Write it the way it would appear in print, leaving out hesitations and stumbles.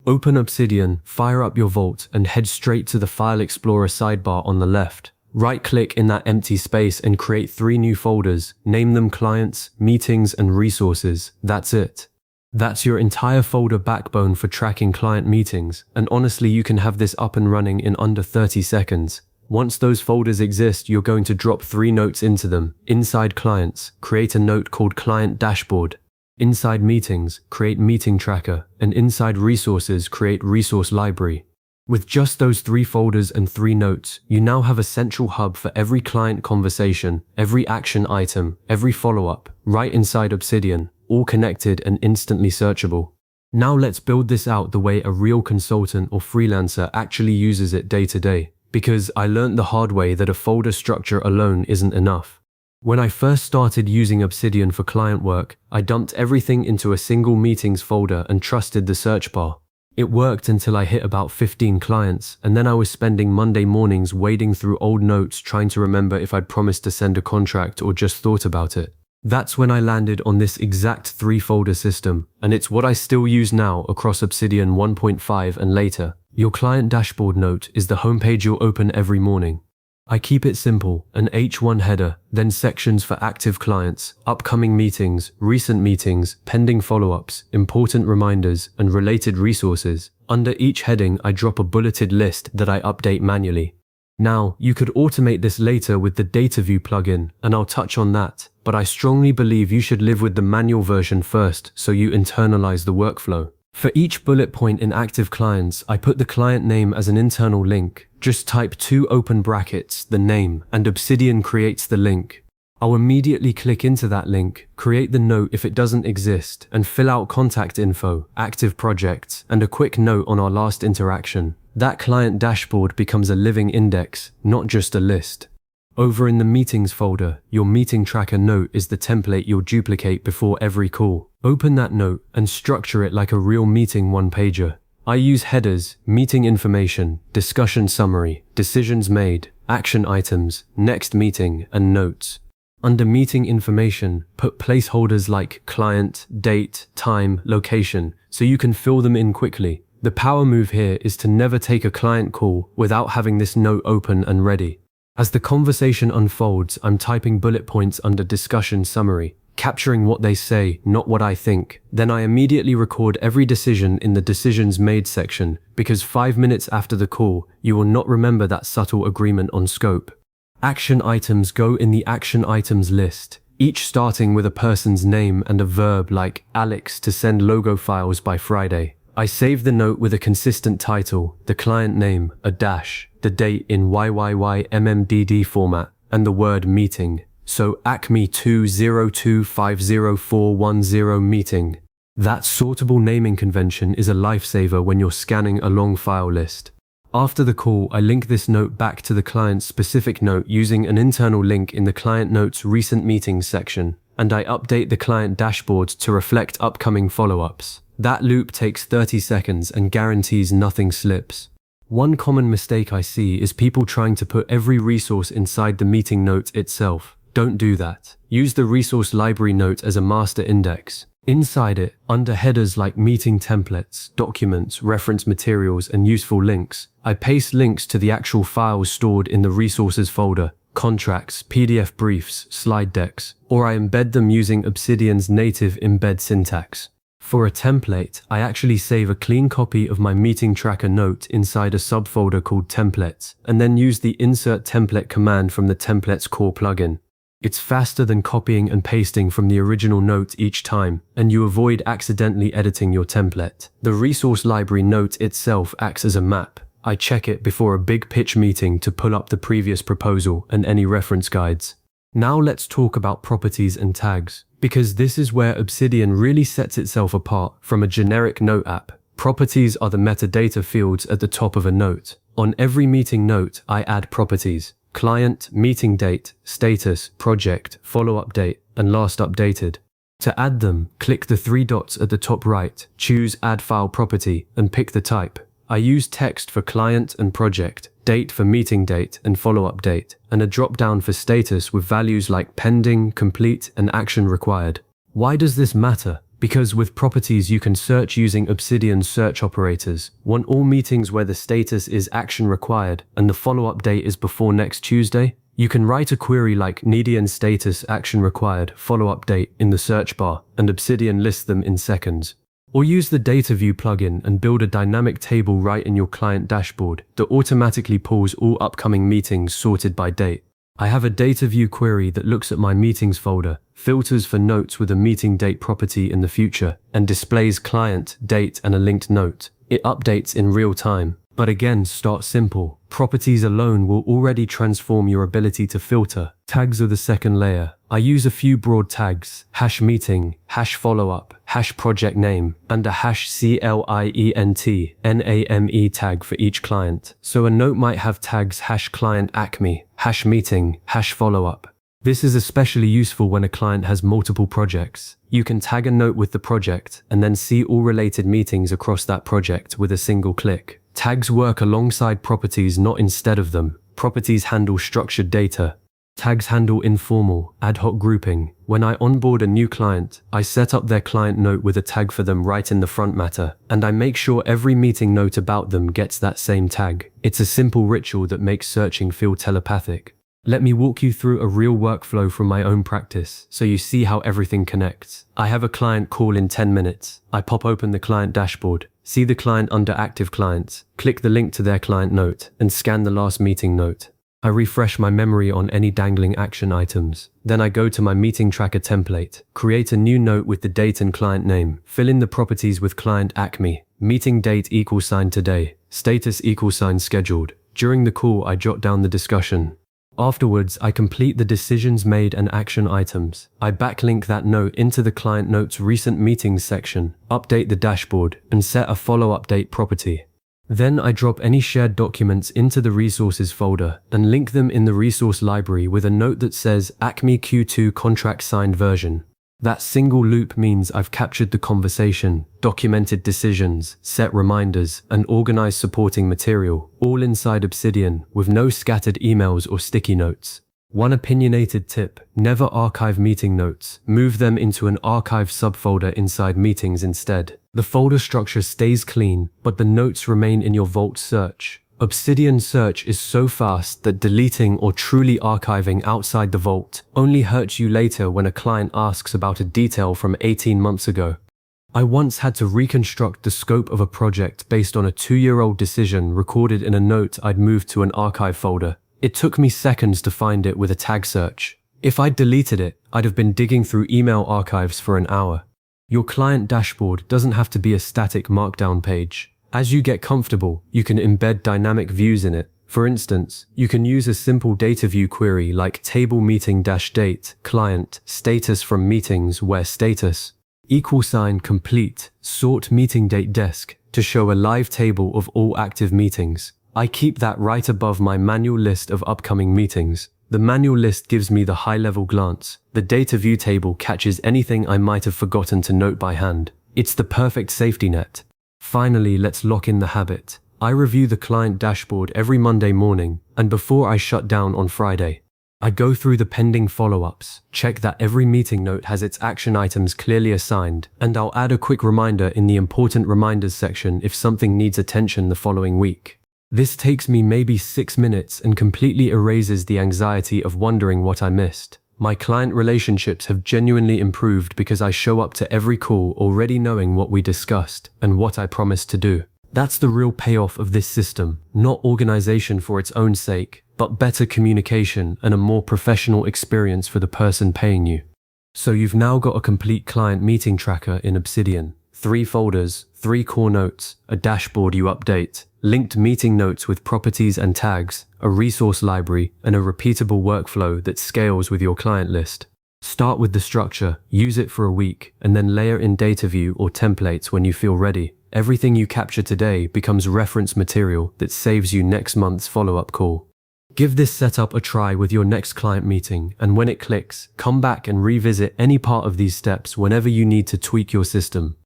Open Obsidian, fire up your vault, and head straight to the File Explorer sidebar on the left. Right-click in that empty space and create 3 new folders. Name them Clients, Meetings, and Resources. That's it. That's your entire folder backbone for tracking client meetings, and honestly, you can have this up and running in under 30 seconds. Once those folders exist, you're going to drop 3 notes into them. Inside Clients, create a note called Client Dashboard. Inside Meetings, create Meeting Tracker, and inside Resources, create Resource Library. With just those 3 folders and 3 notes, you now have a central hub for every client conversation, every action item, every follow-up, right inside Obsidian, all connected and instantly searchable. Now let's build this out the way a real consultant or freelancer actually uses it day to day, because I learned the hard way that a folder structure alone isn't enough. When I first started using Obsidian for client work, I dumped everything into a single meetings folder and trusted the search bar. It worked until I hit about 15 clients, and then I was spending Monday mornings wading through old notes trying to remember if I'd promised to send a contract or just thought about it. That's when I landed on this exact 3-folder system, and it's what I still use now across Obsidian 1.5 and later. Your client dashboard note is the homepage you'll open every morning. I keep it simple, an H1 header, then sections for active clients, upcoming meetings, recent meetings, pending follow-ups, important reminders, and related resources. Under each heading, I drop a bulleted list that I update manually. Now, you could automate this later with the Data View plugin, and I'll touch on that, but I strongly believe you should live with the manual version first so you internalize the workflow. For each bullet point in active clients, I put the client name as an internal link. Just type 2 open brackets, the name, and Obsidian creates the link. I'll immediately click into that link, create the note if it doesn't exist, and fill out contact info, active projects, and a quick note on our last interaction. That client dashboard becomes a living index, not just a list. Over in the Meetings folder, your meeting tracker note is the template you'll duplicate before every call. Open that note and structure it like a real meeting one-pager. I use headers, meeting information, discussion summary, decisions made, action items, next meeting, and notes. Under meeting information, put placeholders like client, date, time, location, so you can fill them in quickly. The power move here is to never take a client call without having this note open and ready. As the conversation unfolds, I'm typing bullet points under discussion summary, capturing what they say, not what I think. Then I immediately record every decision in the decisions made section, because 5 minutes after the call, you will not remember that subtle agreement on scope. Action items go in the action items list, each starting with a person's name and a verb like Alex to send logo files by Friday. I save the note with a consistent title, the client name, a dash, the date in YYYMMDD format, and the word meeting. So Acme 202504110 meeting. That sortable naming convention is a lifesaver when you're scanning a long file list. After the call, I link this note back to the client's specific note using an internal link in the client notes recent meetings section, and I update the client dashboard to reflect upcoming follow-ups. That loop takes 30 seconds and guarantees nothing slips. One common mistake I see is people trying to put every resource inside the meeting note itself. Don't do that. Use the resource library note as a master index. Inside it, under headers like meeting templates, documents, reference materials, and useful links, I paste links to the actual files stored in the resources folder, contracts, PDF briefs, slide decks, or I embed them using Obsidian's native embed syntax. For a template, I actually save a clean copy of my meeting tracker note inside a subfolder called templates, and then use the insert template command from the templates core plugin. It's faster than copying and pasting from the original note each time, and you avoid accidentally editing your template. The resource library note itself acts as a map. I check it before a big pitch meeting to pull up the previous proposal and any reference guides. Now let's talk about properties and tags, because this is where Obsidian really sets itself apart from a generic note app. Properties are the metadata fields at the top of a note. On every meeting note, I add properties: client, meeting date, status, project, follow-up date, and last updated. To add them, click the 3 dots at the top right, choose Add File Property, and pick the type. I use text for client and project, date for meeting date and follow-up date, and a drop-down for status with values like pending, complete, and action required. Why does this matter? Because with properties you can search using Obsidian search operators. Want all meetings where the status is action required and the follow-up date is before next Tuesday? You can write a query like median status action required follow-up date in the search bar, and Obsidian lists them in seconds. Or use the Data View plugin and build a dynamic table right in your client dashboard that automatically pulls all upcoming meetings sorted by date. I have a Data View query that looks at my meetings folder, filters for notes with a meeting date property in the future, and displays client, date, and a linked note. It updates in real time. But again, start simple. Properties alone will already transform your ability to filter. Tags are the second layer. I use a few broad tags: hash meeting, hash follow-up, hash project name, and a hash client name tag for each client. So a note might have tags hash client acme, hash meeting, hash follow-up. This is especially useful when a client has multiple projects. You can tag a note with the project and then see all related meetings across that project with a single click. Tags work alongside properties, not instead of them. Properties handle structured data. Tags handle informal, ad hoc grouping. When I onboard a new client, I set up their client note with a tag for them right in the front matter, and I make sure every meeting note about them gets that same tag. It's a simple ritual that makes searching feel telepathic. Let me walk you through a real workflow from my own practice so you see how everything connects. I have a client call in 10 minutes. I pop open the client dashboard, see the client under active clients, click the link to their client note, and scan the last meeting note. I refresh my memory on any dangling action items. Then I go to my meeting tracker template, create a new note with the date and client name, fill in the properties with client acme, meeting date = today, status = scheduled. During the call, I jot down the discussion. Afterwards, I complete the decisions made and action items. I backlink that note into the client note's recent meetings section, update the dashboard, and set a follow-up date property. Then I drop any shared documents into the resources folder and link them in the resource library with a note that says Acme Q2 contract signed version. That single loop means I've captured the conversation, documented decisions, set reminders, and organized supporting material, all inside Obsidian, with no scattered emails or sticky notes. One opinionated tip: never archive meeting notes. Move them into an archive subfolder inside meetings instead. The folder structure stays clean, but the notes remain in your Vault search. Obsidian search is so fast that deleting or truly archiving outside the Vault only hurts you later when a client asks about a detail from 18 months ago. I once had to reconstruct the scope of a project based on a 2-year-old decision recorded in a note I'd moved to an archive folder. It took me seconds to find it with a tag search. If I'd deleted it, I'd have been digging through email archives for an hour. Your client dashboard doesn't have to be a static markdown page. As you get comfortable, you can embed dynamic views in it. For instance, you can use a simple data view query like table meeting-date, client, status from meetings where status = complete, sort meeting date desk to show a live table of all active meetings. I keep that right above my manual list of upcoming meetings. The manual list gives me the high-level glance. The data view table catches anything I might have forgotten to note by hand. It's the perfect safety net. Finally, let's lock in the habit. I review the client dashboard every Monday morning, and before I shut down on Friday, I go through the pending follow-ups, check that every meeting note has its action items clearly assigned, and I'll add a quick reminder in the important reminders section if something needs attention the following week. This takes me maybe 6 minutes and completely erases the anxiety of wondering what I missed. My client relationships have genuinely improved because I show up to every call already knowing what we discussed and what I promised to do. That's the real payoff of this system, not organization for its own sake, but better communication and a more professional experience for the person paying you. So you've now got a complete client meeting tracker in Obsidian. 3 folders, 3 core notes, a dashboard you update, linked meeting notes with properties and tags, a resource library, and a repeatable workflow that scales with your client list. Start with the structure, use it for a week, and then layer in data view or templates when you feel ready. Everything you capture today becomes reference material that saves you next month's follow-up call. Give this setup a try with your next client meeting, and when it clicks, come back and revisit any part of these steps whenever you need to tweak your system.